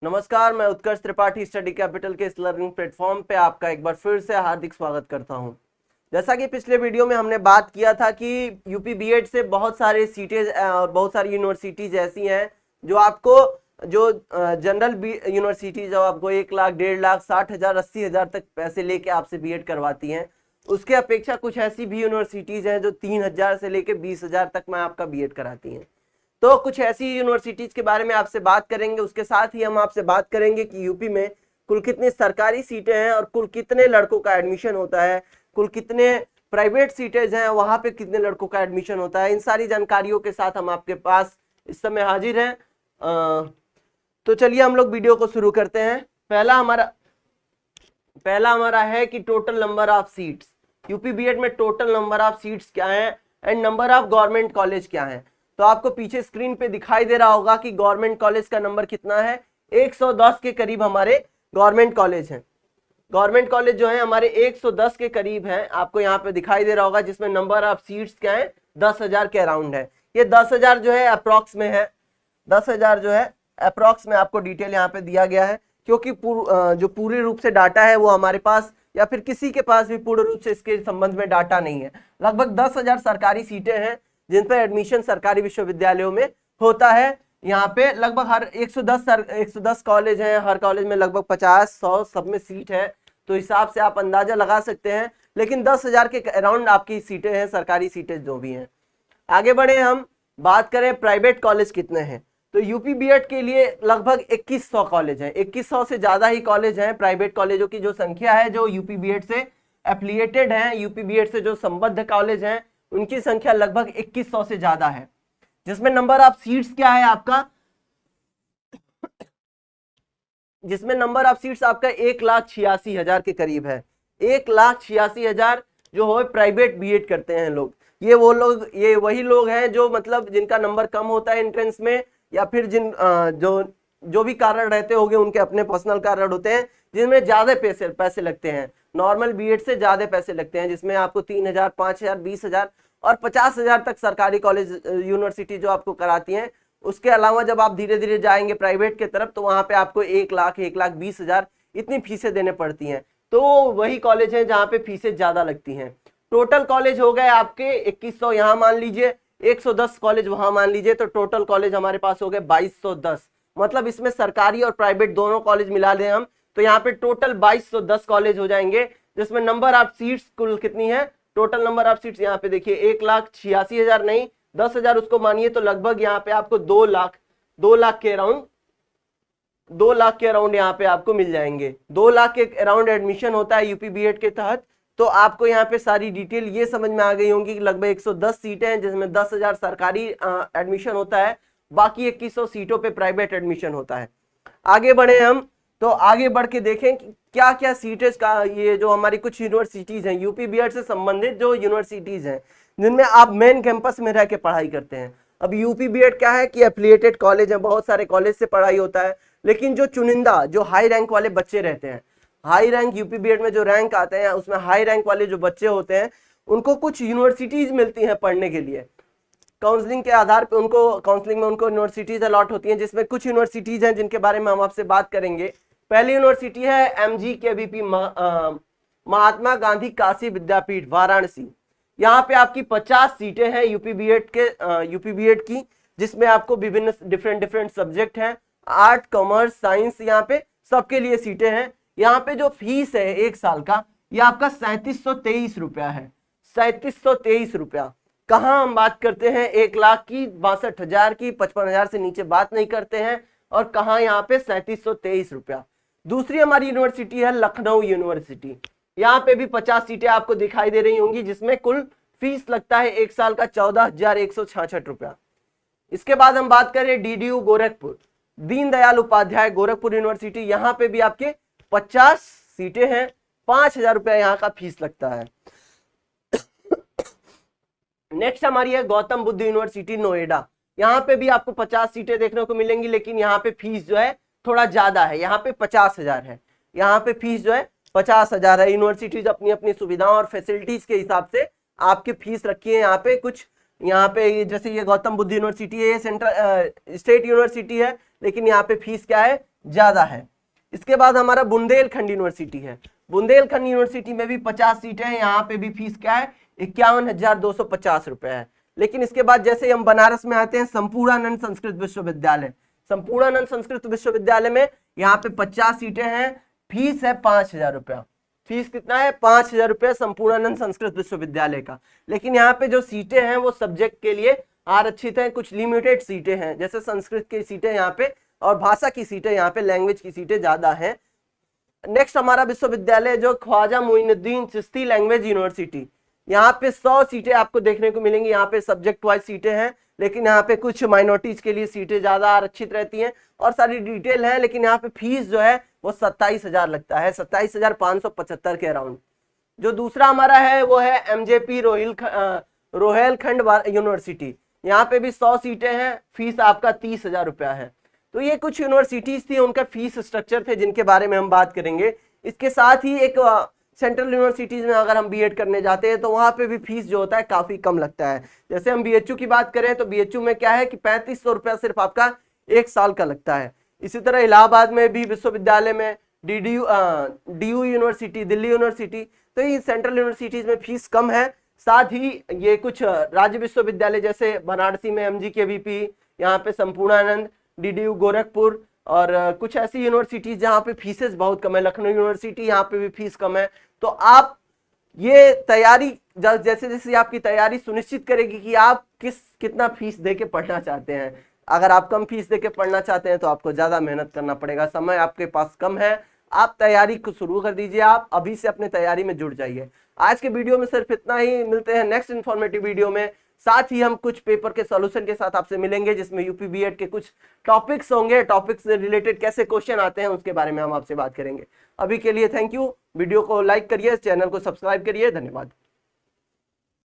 नमस्कार, मैं उत्कर्ष Tripathi study capital के इस लर्निंग प्लेटफॉर्म पे आपका एक बार फिर से हार्दिक स्वागत करता हूं। जैसा कि पिछले वीडियो में हमने बात किया था कि यूपी बीएड से बहुत सारे सीटें और बहुत सारी यूनिवर्सिटीज ऐसी हैं जो आपको जनरल यूनिवर्सिटीज जो आपको 1 लाख, 1.5 लाख, 60,000, 80,000 तक पैसे लेके आपसे बीएड करवाती हैं, उसके अपेक्षा कुछ ऐसी भी यूनिवर्सिटीज हैं जो 3,000 से लेके 20,000 तक में आपका बीएड कराती हैं। तो कुछ ऐसी यूनिवर्सिटीज के बारे में आपसे बात करेंगे। उसके साथ ही हम आपसे बात करेंगे कि यूपी में कुल कितनी सरकारी सीटें हैं और कुल कितने लड़कों का एडमिशन होता है, कुल कितने प्राइवेट सीटें हैं, वहां पे कितने लड़कों का एडमिशन होता है। इन सारी जानकारियों के साथ हम आपके पास इस समय हाजिर हैं। तो चलिए हम लोग वीडियो को शुरू करते हैं। पहला हमारा है कि total number of seats. UP BEd में टोटल नंबर ऑफ सीट्स क्या है and number of government college क्या है। तो आपको पीछे स्क्रीन पे दिखाई दे रहा होगा कि गवर्नमेंट कॉलेज का नंबर कितना है। 110 के करीब हमारे गवर्नमेंट कॉलेज हैं। गवर्नमेंट कॉलेज जो है हमारे 110 के करीब हैं, आपको यहाँ पे दिखाई दे रहा होगा, जिसमें नंबर ऑफ सीट्स क्या है 10,000 के अराउंड है। ये 10,000 जो है अप्रॉक्स में है, 10,000 जो है अप्रॉक्स में आपको डिटेल यहाँ पे दिया गया है, क्योंकि जो पूरी रूप से डाटा है वो हमारे पास या फिर किसी के पास भी पूर्ण रूप से इसके संबंध में डाटा नहीं है। लगभग 10,000 सरकारी सीटें हैं जिन पर एडमिशन सरकारी विश्वविद्यालयों में होता है। यहाँ पे लगभग हर 110 कॉलेज हैं, हर कॉलेज में लगभग 50-100 सब में सीट है, तो हिसाब से आप अंदाजा लगा सकते हैं। लेकिन 10,000 के अराउंड आपकी सीटें हैं, सरकारी सीटें जो भी हैं। आगे बढ़े, हम बात करें प्राइवेट कॉलेज कितने हैं। तो यूपी बीएड के लिए लगभग 2100 कॉलेज हैं, 2100 से ज्यादा ही कॉलेज हैं। प्राइवेट कॉलेजों की जो संख्या है जो यूपी बीएड से एफिलिएटेड हैं, यूपी बीएड से जो संबद्ध कॉलेज हैं, उनकी संख्या लगभग 2100 से ज्यादा है। जिसमें नंबर ऑफ सीट्स क्या है आपका, जिसमें नंबर ऑफ सीट्स आपका 1,86,000 के करीब है। 1,86,000 जो हो प्राइवेट बीएड करते हैं लोग। ये वही लोग हैं जो मतलब जिनका नंबर कम होता है एंट्रेंस में, या फिर जो भी कारण रहते होंगे, उनके अपने पर्सनल कारण होते हैं, जिनमें ज्यादा पैसे लगते हैं। नॉर्मल बीएड से ज्यादा पैसे लगते हैं, जिसमें आपको 3,000, 5,000, 20,000 और 50,000 तक सरकारी कॉलेज यूनिवर्सिटी जो आपको कराती हैं। उसके अलावा जब आप धीरे धीरे जाएंगे प्राइवेट की तरफ, तो वहां पे आपको 1 लाख, 1,20,000 इतनी फीसें देने पड़ती हैं। तो वही कॉलेज हैं जहाँ पे फीसें ज्यादा लगती हैं। टोटल कॉलेज हो गए आपके 2100 यहाँ मान लीजिए, 110 कॉलेज वहां मान लीजिए, तो टोटल कॉलेज हमारे पास हो गए 2210। मतलब इसमें सरकारी और प्राइवेट दोनों कॉलेज मिला दें हम, तो यहाँ पे टोटल 2210 कॉलेज हो जाएंगे। जिसमें नंबर ऑफ सीट्स कुल कितनी है, टोटल नंबर ऑफ सीट्स यहाँ पे देखिए 1,86,000 नहीं, 10,000 उसको मानिए, तो लगभग यहाँ पे आपको 2 लाख के अराउंड यहाँ पे आपको मिल जाएंगे। 2 लाख के अराउंड एडमिशन होता है यूपी बीएड के तहत। तो आपको यहाँ पे सारी डिटेल ये समझ में आ गई होंगी कि लगभग 110 सीटें हैं, जिसमें 10,000 सरकारी एडमिशन होता है, बाकी 2100 सीटों पे प्राइवेट एडमिशन होता है। आगे बढ़े हम, तो आगे बढ़ के देखें कि क्या क्या सीटें का, ये जो हमारी कुछ यूनिवर्सिटीज हैं यूपी बीएड से संबंधित, जो यूनिवर्सिटीज हैं जिनमें आप मेन कैंपस में रह के पढ़ाई करते हैं। अब यूपी बीएड क्या है कि एफिलिएटेड कॉलेज है, बहुत सारे कॉलेज से पढ़ाई होता है, लेकिन जो चुनिंदा, जो हाई रैंक वाले बच्चे रहते हैं, हाई रैंक यूपी बीएड में जो रैंक आते हैं, उसमें हाई रैंक वाले जो बच्चे होते हैं, उनको कुछ यूनिवर्सिटीज मिलती हैं पढ़ने के लिए। काउंसलिंग के आधार पे काउंसलिंग में उनको यूनिवर्सिटीज अलॉट होती हैं, जिसमें कुछ यूनिवर्सिटीज हैं जिनके बारे में हम आपसे बात करेंगे। पहली यूनिवर्सिटी है MGKVP, महात्मा गांधी काशी विद्यापीठ, वाराणसी। यहाँ पे आपकी 50 सीटें हैं यूपी बीएड की, जिसमें आपको विभिन्न डिफरेंट सब्जेक्ट हैं, आर्ट, कॉमर्स, साइंस, यहाँ पे सबके लिए सीटें हैं। यहाँ पे जो फीस है 1 साल का, ये आपका 3723 रुपया है। 3723 रुपया। कहाँ हम बात करते हैं 1 लाख की, 62,000 की, 55,000 से नीचे बात नहीं करते हैं, और कहाँ यहाँ पे 3723 रुपया। दूसरी हमारी यूनिवर्सिटी है लखनऊ यूनिवर्सिटी। यहाँ पे भी 50 सीटें आपको दिखाई दे रही होंगी, जिसमें कुल फीस लगता है 1 साल का 14,166 रुपया। इसके बाद हम बात करें DDU गोरखपुर, दीनदयाल उपाध्याय गोरखपुर यूनिवर्सिटी। यहाँ पे भी आपके 50 सीटें हैं, 5,000 रुपया यहाँ का फीस लगता है। नेक्स्ट हमारी है गौतम बुद्ध यूनिवर्सिटी नोएडा। यहाँ पे भी आपको 50 सीटें देखने को मिलेंगी, लेकिन यहाँ पे फीस जो है थोड़ा ज्यादा है, यहाँ पे 50,000 है। यहाँ पे फीस जो है 50,000 है। यूनिवर्सिटीज अपनी अपनी सुविधाओं और फैसिलिटीज के हिसाब से आपकी फीस रखी है। यहाँ पे कुछ, यहाँ पे जैसे ये गौतम बुद्ध यूनिवर्सिटी है, ये सेंट्रल स्टेट यूनिवर्सिटी है, लेकिन यहाँ पे फीस क्या है ज्यादा है। इसके बाद हमारा बुंदेलखंड यूनिवर्सिटी है। बुंदेलखंड यूनिवर्सिटी में भी 50 सीटें हैं, यहाँ पे भी फीस क्या है 51,250 रुपए है। लेकिन इसके बाद जैसे हम बनारस में आते हैं, संपूर्णानंद संस्कृत विश्वविद्यालय, संपूर्णानंद संस्कृत विश्वविद्यालय में यहाँ पे 50 सीटें हैं, फीस है 5,000 रुपया। फीस कितना है 5,000 रुपया संपूर्णानंद संस्कृत विश्वविद्यालय का। लेकिन यहाँ पे जो सीटें हैं वो सब्जेक्ट के लिए आरक्षित हैं, कुछ लिमिटेड सीटें हैं, जैसे संस्कृत की सीटें यहाँ पे और भाषा की सीटें यहाँ पे, लैंग्वेज की सीटें ज्यादा हैं। नेक्स्ट हमारा विश्वविद्यालय जो ख्वाजा मुइनुद्दीन चिश्ती लैंग्वेज यूनिवर्सिटी, यहाँ पे 100 सीटें आपको देखने को मिलेंगी। यहाँ पे सब्जेक्ट वाइज सीटें हैं, लेकिन यहाँ पे कुछ माइनॉरिटीज के लिए सीटें ज्यादा आरक्षित रहती हैं और सारी डिटेल है। लेकिन यहाँ पे फीस जो है वो 27,000 लगता है, 27,575 के अराउंड। जो दूसरा हमारा है वो है एमजेपी रोहेलखंड यूनिवर्सिटी, यहाँ पे भी 100 सीटें हैं, फीस आपका 30,000 रुपया है। तो ये कुछ यूनिवर्सिटीज थी, उनका फीस स्ट्रक्चर थे जिनके बारे में हम बात करेंगे। इसके साथ ही एक सेंट्रल यूनिवर्सिटीज में अगर हम बीएड करने जाते हैं तो वहां पे भी फीस जो होता है काफी कम लगता है। जैसे हम बीएचयू की बात करें तो बीएचयू में क्या है कि 3500 रुपया सिर्फ आपका 1 साल का लगता है। इसी तरह इलाहाबाद में भी विश्वविद्यालय में डीयू यूनिवर्सिटी, दिल्ली यूनिवर्सिटी, तो ये सेंट्रल यूनिवर्सिटीज में फीस कम है। साथ ही ये कुछ राज्य विश्वविद्यालय जैसे बनारसी में MGKVP, यहाँ पे संपूर्णानंद, DDU गोरखपुर और कुछ ऐसी यूनिवर्सिटीज जहाँ पे फीसेस बहुत कम है, लखनऊ यूनिवर्सिटी, यहाँ पे भी फीस कम है। तो आप ये तैयारी जैसे जैसे आपकी तैयारी सुनिश्चित करेगी कि आप कितना फीस दे के पढ़ना चाहते हैं। अगर आप कम फीस दे के पढ़ना चाहते हैं तो आपको ज्यादा मेहनत करना पड़ेगा, समय आपके पास कम है, आप तैयारी को शुरू कर दीजिए, आप अभी से अपने तैयारी में जुट जाइए। आज के वीडियो में सिर्फ इतना ही, मिलते हैं नेक्स्ट इन्फॉर्मेटिव वीडियो में। साथ ही हम कुछ पेपर के सॉल्यूशन के साथ आपसे मिलेंगे, जिसमें यूपी बीएड के कुछ टॉपिक्स होंगे, टॉपिक्स से रिलेटेड कैसे क्वेश्चन आते हैं उसके बारे में हम आपसे बात करेंगे। अभी के लिए थैंक यू। वीडियो को लाइक करिए, चैनल को सब्सक्राइब करिए। धन्यवाद।